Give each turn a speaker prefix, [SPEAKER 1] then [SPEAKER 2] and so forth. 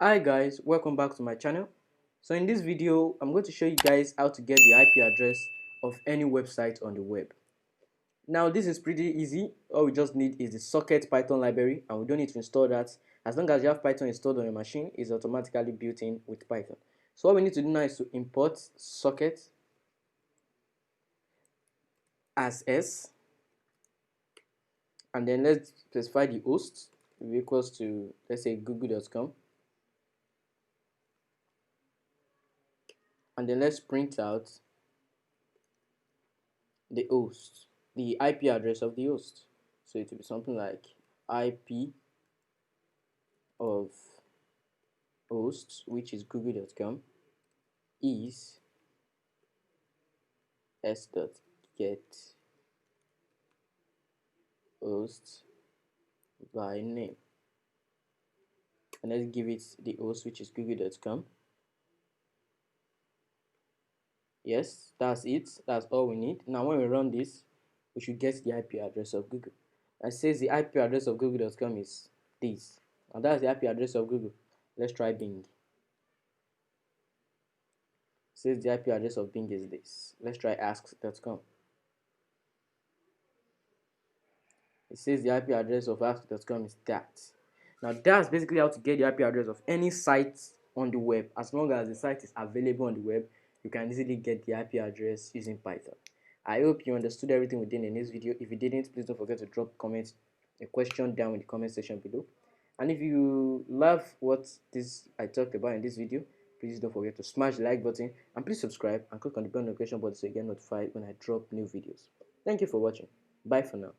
[SPEAKER 1] Hi guys, welcome back to my channel. So in this video, I'm going to show you guys how to get the IP address of any website on the web. Now this is pretty easy. All we just need is the Socket Python library, and we don't need to install that. As long as you have Python installed on your machine, it's automatically built in with Python. So what we need to do now is to import Socket as S, and then let's specify the host equals to, let's say, google.com. And then let's print out the host, the IP address of the host. So it will be something like IP of host, which is google.com, is s.get host by name. And let's give it the host, which is google.com. Yes, that's it. That's all we need. Now when we run this, we should get the IP address of Google. It says the IP address of google.com is this. And that's the IP address of Google. Let's try Bing. It says the IP address of Bing is this. Let's try ask.com. It says the IP address of ask.com is that. Now that's basically how to get the IP address of any site on the web. As long as the site is available on the web, you can easily get the IP address using Python. I hope you understood everything within in this video. If you didn't, please don't forget to drop comments, a question down in the comment section below. And if you love what I talked about in this video, please don't forget to smash the like button and please subscribe and click on the bell notification button so you get notified when I drop new videos. Thank you for watching. Bye for now.